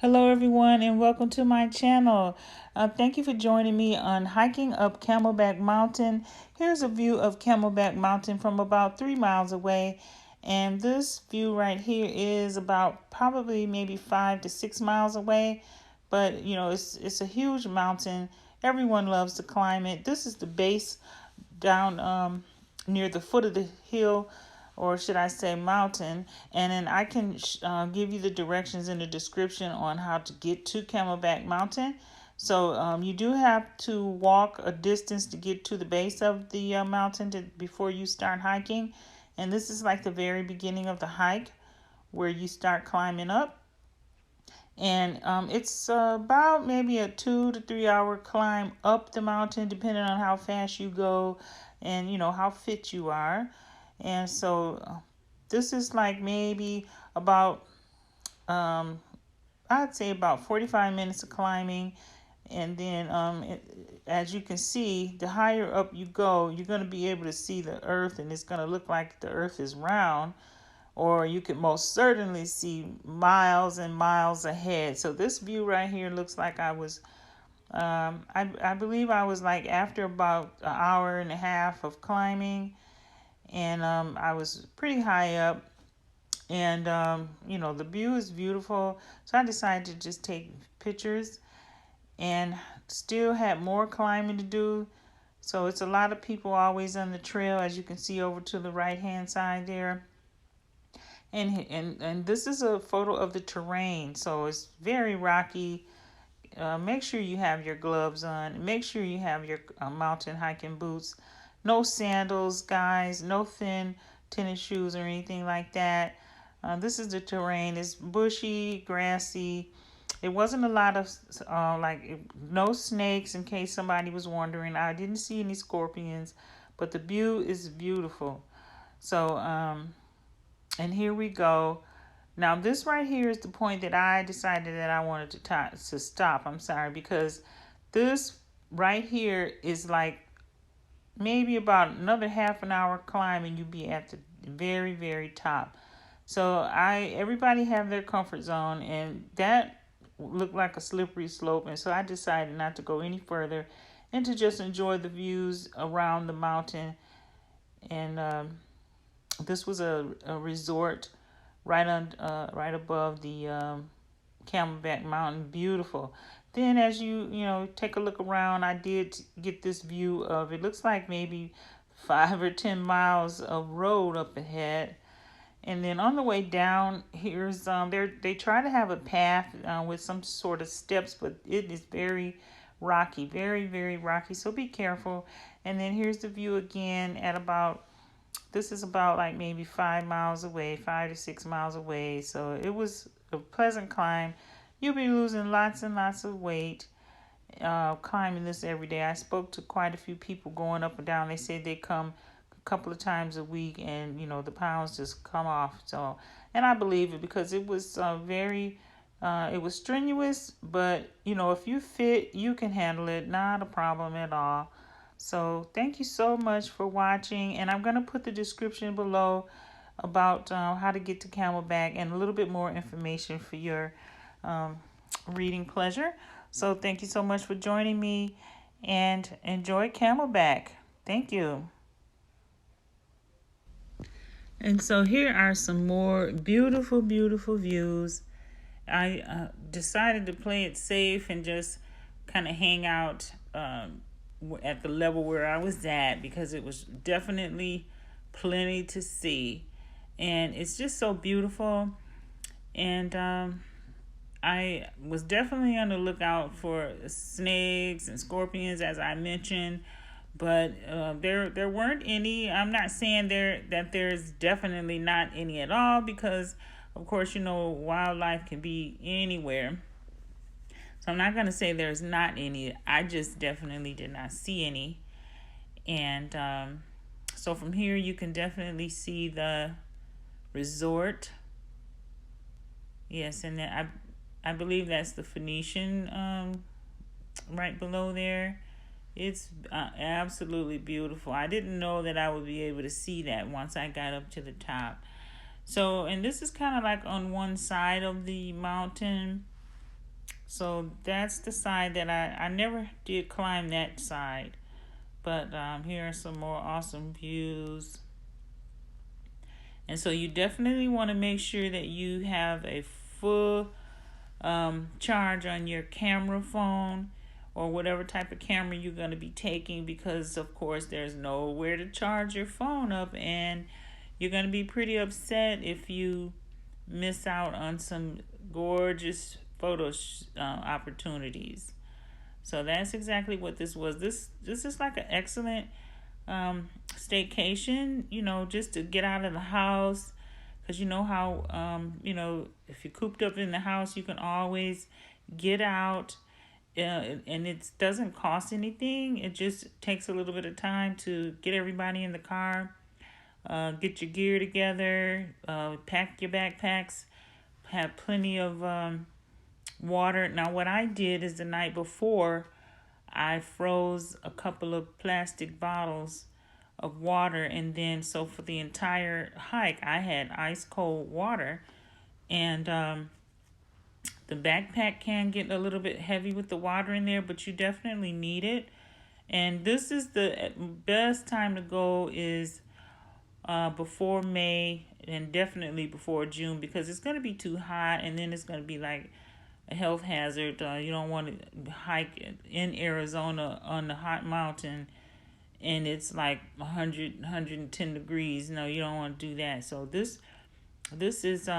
Hello everyone and welcome to my channel. Thank you for joining me on hiking up Camelback Mountain. Here's a view of Camelback Mountain from about 3 miles away. And this view right here is about probably maybe 5 to 6 miles away. But you know, it's a huge mountain. Everyone loves to climb it. This is the base down near the foot of the hill, or should I say mountain, and then I can give you the directions in the description on how to get to Camelback Mountain. So you do have to walk a distance to get to the base of the mountain before you start hiking, and this is like the very beginning of the hike where you start climbing up. And it's about maybe a 2 to 3 hour climb up the mountain, depending on how fast you go and you know how fit you are. And so this is like maybe about I'd say about 45 minutes of climbing. And then as you can see, the higher up you go, you're going to be able to see the earth, and it's going to look like the earth is round, or you can most certainly see miles and miles ahead. So this view right here looks like I was I believe I was like after about an hour and a half of climbing, and I was pretty high up, and you know, the view is beautiful, so I decided to just take pictures, and still had more climbing to do. So it's a lot of people always on the trail, as you can see over to the right hand side there. And this is a photo of the terrain, so it's very rocky. Make sure you have your gloves on. Make sure you have your mountain hiking boots. No sandals, guys. No thin tennis shoes or anything like that. This is the terrain. It's bushy, grassy. It wasn't a lot of no snakes, in case somebody was wondering. I didn't see any scorpions, but the view is beautiful. So and here we go. Now this right here is the point that I decided that I wanted to stop. I'm sorry, because this right here is like maybe about another half an hour climb and you'll be at the very, very top. So everybody have their comfort zone, and that looked like a slippery slope, and so I decided not to go any further and to just enjoy the views around the mountain. And this was a resort right above the Camelback Mountain. Beautiful. Then as you know, take a look around, I did get this view of, it looks like maybe 5 or 10 miles of road up ahead. And then on the way down, here's they try to have a path with some sort of steps, but it is very rocky, very, very rocky. So be careful. And then here's the view again at about, this is about like maybe 5 miles away, 5 to 6 miles away. So it was a pleasant climb. You'll be losing lots and lots of weight climbing this every day. I spoke to quite a few people going up and down. They said they come a couple of times a week, and you know, the pounds just come off. So, and I believe it, because it was it was strenuous, but you know, if you fit, you can handle it. Not a problem at all. So thank you so much for watching, and I'm going to put the description below about how to get to Camelback and a little bit more information for your reading pleasure. So thank you so much for joining me, and enjoy Camelback. Thank you. And so here are some more beautiful, beautiful views. I decided to play it safe and just kind of hang out at the level where I was at, because it was definitely plenty to see, and it's just so beautiful. And I was definitely on the lookout for snakes and scorpions, as I mentioned, but there weren't any. I'm not saying that there's definitely not any at all, because of course, you know, wildlife can be anywhere. So I'm not going to say there's not any. I just definitely did not see any. And so from here, you can definitely see the resort. Yes, and then I believe that's the Phoenician right below there. It's absolutely beautiful. I didn't know that I would be able to see that once I got up to the top. So, and this is kind of like on one side of the mountain. So that's the side that I never did climb that side. But here are some more awesome views. And so you definitely want to make sure that you have a full charge on your camera phone or whatever type of camera you're going to be taking, because of course there's nowhere to charge your phone up, and you're going to be pretty upset if you miss out on some gorgeous photo opportunities. So that's exactly what this was. This is like an excellent staycation, just to get out of the house. Because you know how, if you're cooped up in the house, you can always get out. And it doesn't cost anything. It just takes a little bit of time to get everybody in the car, get your gear together, pack your backpacks, have plenty of water. Now, what I did is the night before, I froze a couple of plastic bottles of water, and then so for the entire hike, I had ice cold water. And the backpack can get a little bit heavy with the water in there, but you definitely need it. And this is the best time to go is before May, and definitely before June, because it's going to be too hot, and then it's going to be like a health hazard. You don't want to hike in Arizona on the hot mountain and it's like 100 110 degrees. No, you don't want to do that. So this is